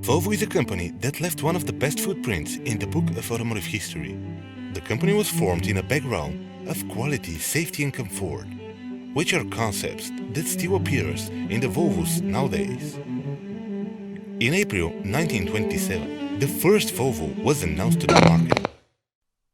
Volvo is a company that left one of the best footprints in the book of automotive history. The company was formed in a background of quality, safety and comfort, which are concepts that still appears in the Volvos nowadays. In April 1927, the first Volvo was announced to the market.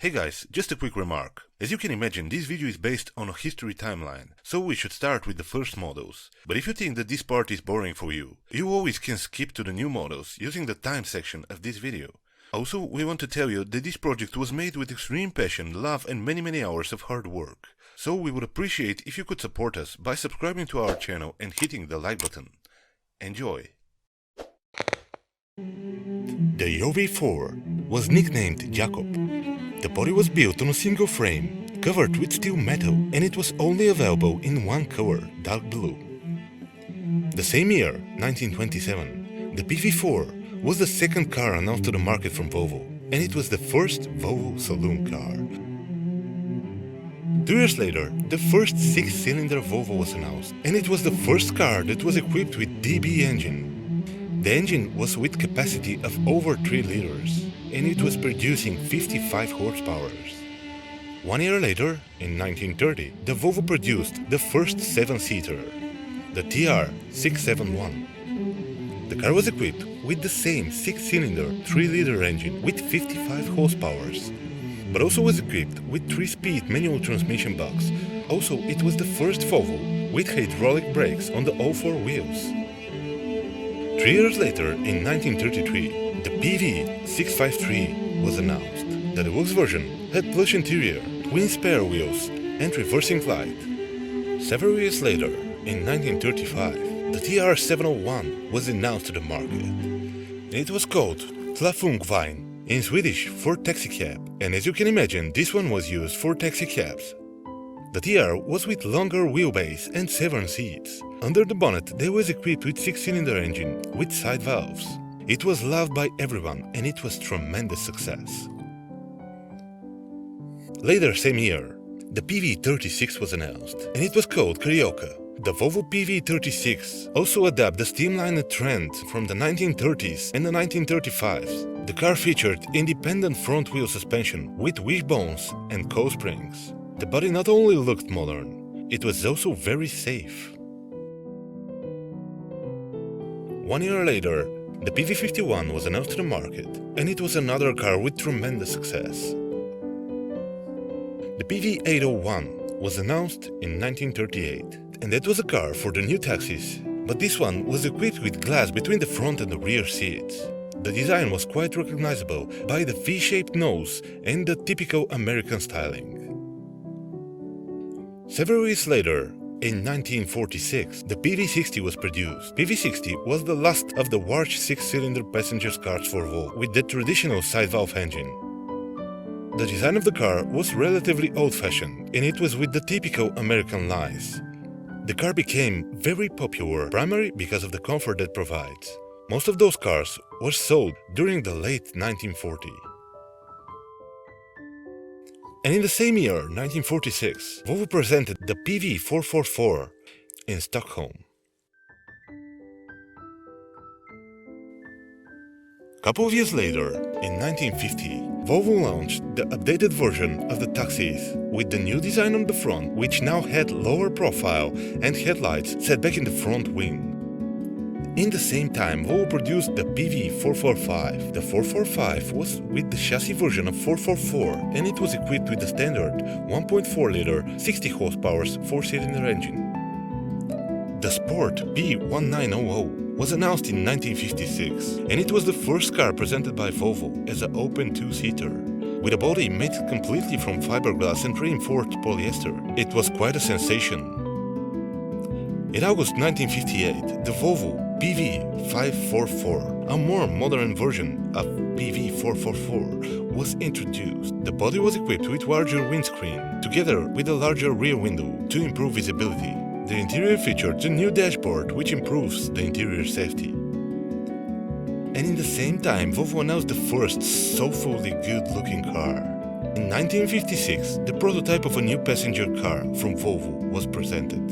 Hey guys, just a quick remark. As you can imagine, this video is based on a history timeline, so we should start with the first models. But if you think that this part is boring for you, you always can skip to the new models using the time section of this video. Also, we want to tell you that this project was made with extreme passion, love and many hours of hard work. So we would appreciate if you could support us by subscribing to our channel and hitting the like button. Enjoy! The ÖV4 was nicknamed Jakob. The body was built on a single frame, covered with steel metal, and it was only available in one color, dark blue. The same year, 1927, the PV4 was the second car announced to the market from Volvo, and it was the first Volvo saloon car. 2 years later, the first 6-cylinder Volvo was announced, and it was the first car that was equipped with DB engine. The engine was with capacity of over 3 liters, and it was producing 55 horsepower. 1 year later, in 1930, the Volvo produced the first 7-seater, the TR671. The car was equipped with the same 6-cylinder 3-liter engine with 55 horsepower, but also was equipped with 3-speed manual transmission box. Also, it was the first Volvo with hydraulic brakes on the all 4 wheels. 3 years later, in 1933, the PV653 was announced. The deluxe version had plush interior, twin spare wheels and reversing flight. Several years later, in 1935, the TR701 was announced to the market. It was called Klafungvagn, in Swedish for taxicab, and as you can imagine, this one was used for taxicabs. The TR was with longer wheelbase and 7 seats. Under the bonnet, they was equipped with 6-cylinder engine with side valves. It was loved by everyone and it was tremendous success. Later same year, the PV36 was announced, and it was called Carioca. The Volvo PV36 also adapted the streamlined trend from the 1930s and the 1935s. The car featured independent front wheel suspension with wishbones and coil springs. The body not only looked modern, it was also very safe. 1 year later, the PV51 was announced to the market, and it was another car with tremendous success. The PV801 was announced in 1938, and that was a car for the new taxis, but this one was equipped with glass between the front and the rear seats. The design was quite recognizable by the V-shaped nose and the typical American styling. Several years later, in 1946, the PV60 was produced. PV60 was the last of the large 6-cylinder passenger cars for Volvo with the traditional side valve engine. The design of the car was relatively old-fashioned, and it was with the typical American lines. The car became very popular, primarily because of the comfort it provides. Most of those cars were sold during the late 1940s. And in the same year, 1946, Volvo presented the PV444 in Stockholm. A couple of years later, in 1950, Volvo launched the updated version of the taxis with the new design on the front, which now had lower profile and headlights set back in the front wing. In the same time, Volvo produced the PV445. The 445 was with the chassis version of 444, and it was equipped with the standard 1.4-liter 60 horsepower 4-cylinder engine. The Sport B1900 was announced in 1956, and it was the first car presented by Volvo as an open 2-seater. With a body made completely from fiberglass and reinforced polyester, it was quite a sensation. In August 1958, the Volvo PV544, a more modern version of PV444, was introduced. The body was equipped with larger windscreen, together with a larger rear window to improve visibility. The interior featured a new dashboard, which improves the interior safety. And in the same time, Volvo announced the first soulfully good-looking car. In 1956, the prototype of a new passenger car from Volvo was presented.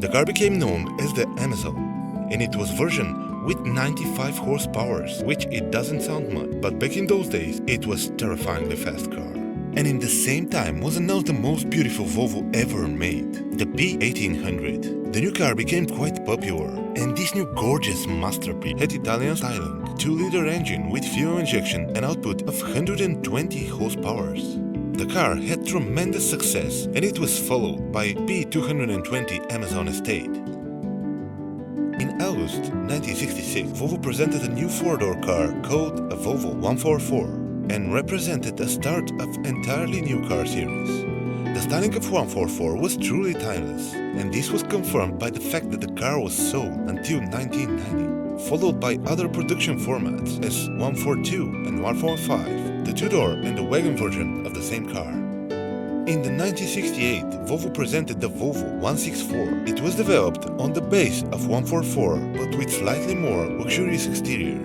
The car became known as the Amazon. and it was version with 95 horsepower, which it doesn't sound much, but back in those days it was terrifyingly fast car. And in the same time was announced the most beautiful Volvo ever made, the P1800. The new car became quite popular, and this new gorgeous masterpiece had Italian styling, 2-liter engine with fuel injection and output of 120 horsepower. The car had tremendous success, and it was followed by P220 Amazon Estate. In August 1966, Volvo presented a new four-door car called a Volvo 144 and represented the start of entirely new car series. The styling of 144 was truly timeless, and this was confirmed by the fact that the car was sold until 1990, followed by other production formats as 142 and 145, the two-door and the wagon version of the same car. In the 1968, Volvo presented the Volvo 164. It was developed on the base of 144, but with slightly more luxurious exterior.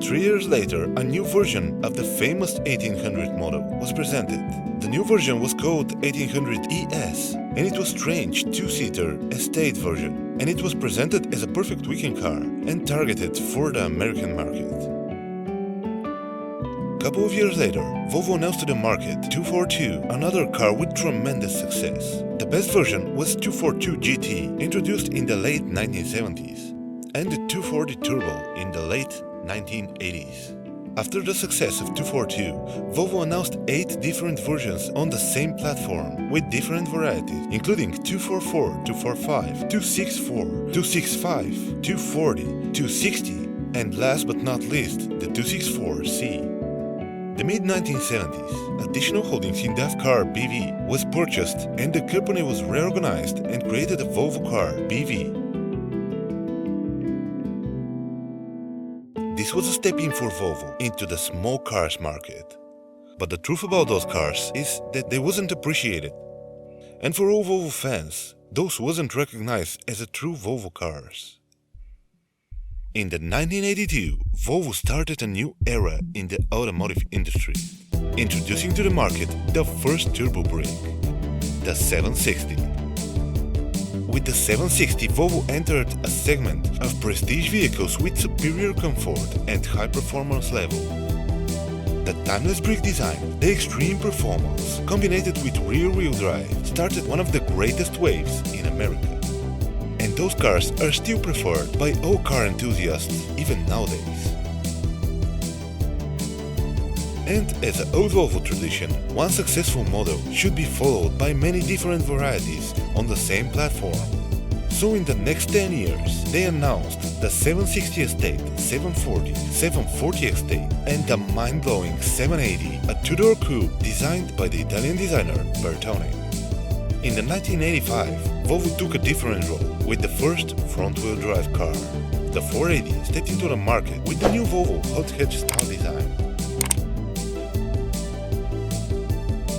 3 years later, a new version of the famous 1800 model was presented. The new version was called 1800 ES, and it was strange 2-seater estate version, and it was presented as a perfect weekend car and targeted for the American market. A couple of years later, Volvo announced to the market 242, another car with tremendous success. The best version was 242 GT, introduced in the late 1970s, and the 240 Turbo in the late 1980s. After the success of 242, Volvo announced 8 different versions on the same platform with different varieties, including 244, 245, 264, 265, 240, 260, and last but not least, the 264C. The mid-1970s, additional holdings in DAF Car BV was purchased and the company was reorganized and created a Volvo Car BV. This was a step in for Volvo into the small cars market. But the truth about those cars is that they wasn't appreciated. And for all Volvo fans, those wasn't recognized as a true Volvo cars. In the 1982, Volvo started a new era in the automotive industry, introducing to the market the first turbo brake, the 760. With the 760, Volvo entered a segment of prestige vehicles with superior comfort and high performance level. The timeless brake design, the extreme performance, combined with rear-wheel drive, started one of the greatest waves in America. And those cars are still preferred by all car enthusiasts even nowadays. And as an old Volvo tradition, one successful model should be followed by many different varieties on the same platform. So in the next 10 years, they announced the 760 Estate, 740, 740 Estate, and the mind-blowing 780, a two-door coupe designed by the Italian designer Bertone. In the 1985, Volvo took a different role with the first front-wheel drive car. The 480 stepped into the market with the new Volvo hot hatch style design.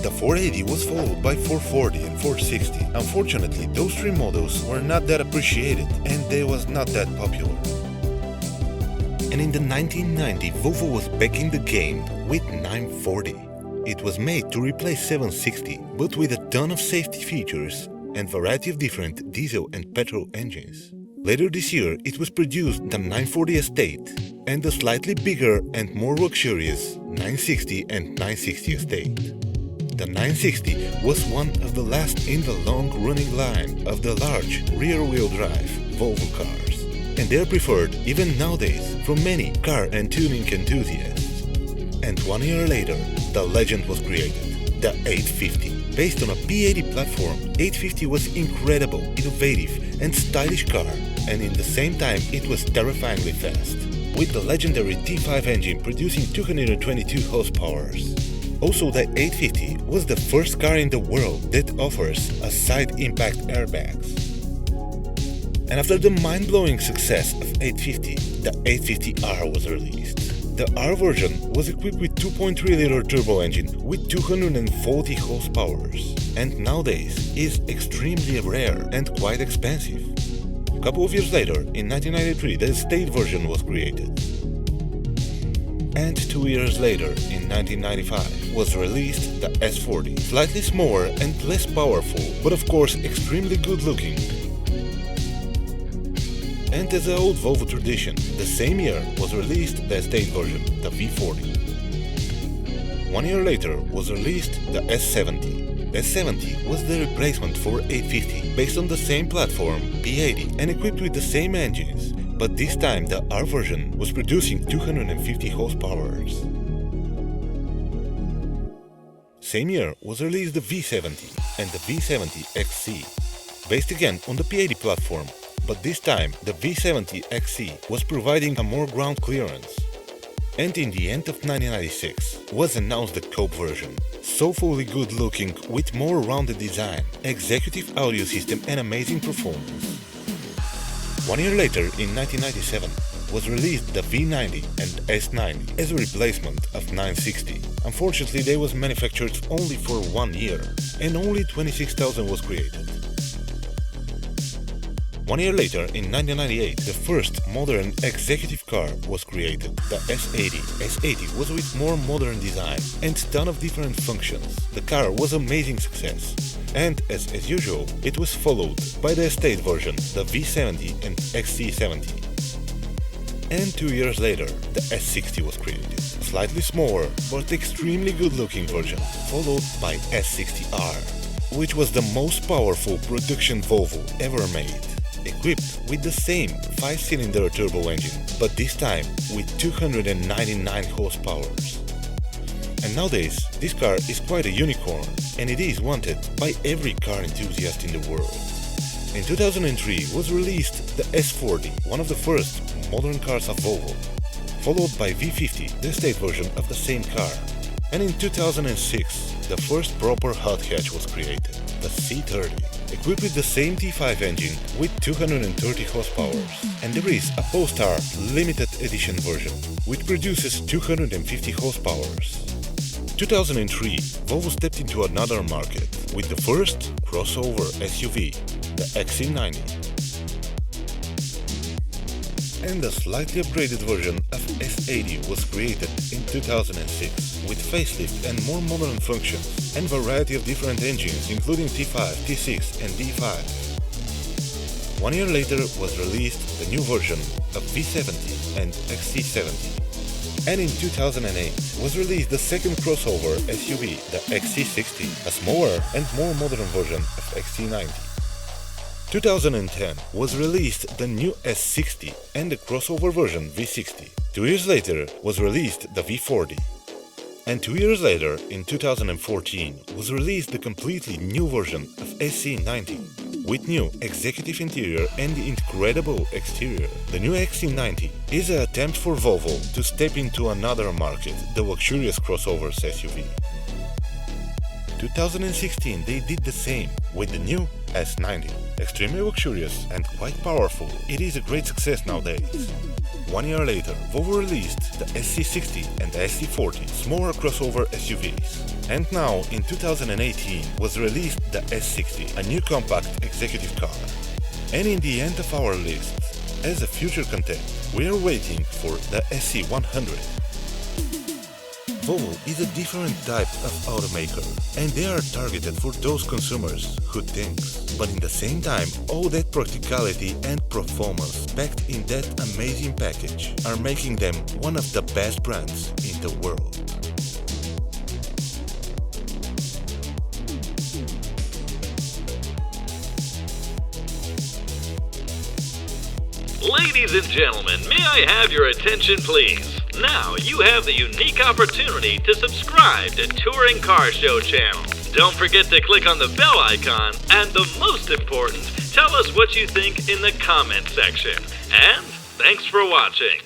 The 480 was followed by 440 and 460. Unfortunately, those three models were not that appreciated and they was not that popular. And in the 1990, Volvo was back in the game with 940. It was made to replace 760, but with a ton of safety features and variety of different diesel and petrol engines. Later this year, it was produced the 940 Estate and the slightly bigger and more luxurious 960 and 960 Estate. The 960 was one of the last in the long-running line of the large rear-wheel drive Volvo cars, and they're preferred even nowadays from many car and tuning enthusiasts. And 1 year later, the legend was created, the 850. Based on a P80 platform, 850 was incredible, innovative and stylish car, and in the same time it was terrifyingly fast, with the legendary T5 engine producing 222 horsepower. Also, the 850 was the first car in the world that offers a side impact airbags. And after the mind-blowing success of 850, the 850R was released. The R version was equipped with 2.3-liter turbo engine with 240 horsepower, and nowadays is extremely rare and quite expensive. A couple of years later, in 1993, the Estate version was created. And 2 years later, in 1995, was released the S40, slightly smaller and less powerful, but of course extremely good looking. And as the old Volvo tradition, the same year was released the estate version, the V40. 1 year later was released the S70. S70 was the replacement for 850, based on the same platform, P80, and equipped with the same engines, but this time the R version was producing 250 horsepower. Same year was released the V70 and the V70 XC, based again on the P80 platform, but this time the V70 XC was providing a more ground clearance. And in the end of 1996 was announced the Coupe version, so fully good looking with more rounded design, executive audio system and amazing performance. 1 year later, in 1997, was released the V90 and S90 as a replacement of 960. Unfortunately, they was manufactured only for 1 year and only 26,000 was created. 1 year later, in 1998, the first modern executive car was created, the S80. S80 was with more modern design and ton of different functions. The car was an amazing success. And as usual, it was followed by the estate version, the V70 and XC70. And 2 years later, the S60 was created, a slightly smaller but extremely good-looking version, followed by S60R, which was the most powerful production Volvo ever made, equipped with the same 5-cylinder turbo engine, but this time with 299 horsepower. And nowadays, this car is quite a unicorn, and it is wanted by every car enthusiast in the world. In 2003 was released the S40, one of the first modern cars of Volvo, followed by V50, the estate version of the same car. And in 2006, the first proper hot hatch was created, the C30, equipped with the same T5 engine with 230 horsepower. And there is a post-R limited edition version, which produces 250 horsepower. 2003, Volvo stepped into another market with the first crossover SUV, the XC90. And a slightly upgraded version of S80 was created in 2006 with facelift and more modern functions and variety of different engines including T5, T6 and D5. 1 year later was released the new version of V70 and XC70. And in 2008 was released the second crossover SUV, the XC60, a smaller and more modern version of XC90. 2010 was released the new S60 and the crossover version V60. 2 years later was released the V40. And 2 years later, in 2014, was released the completely new version of SC90 with new executive interior and incredible exterior. The new XC90 is an attempt for Volvo to step into another market, the luxurious crossovers SUV. 2016 they did the same with the new S90. Extremely luxurious and quite powerful, it is a great success nowadays. 1 year later, Volvo released the SC60 and SC40, smaller crossover SUVs. And now, in 2018, was released the S60, a new compact executive car. And in the end of our list, as a future content, we are waiting for the SC100. Volvo is a different type of automaker, and they are targeted for those consumers who think. But in the same time, all that practicality and performance packed in that amazing package are making them one of the best brands in the world. Ladies and gentlemen, may I have your attention please? Now you have the unique opportunity to subscribe to Touring Car Show channel. Don't forget to click on the bell icon, and the most important, tell us what you think in the comment section. And thanks for watching.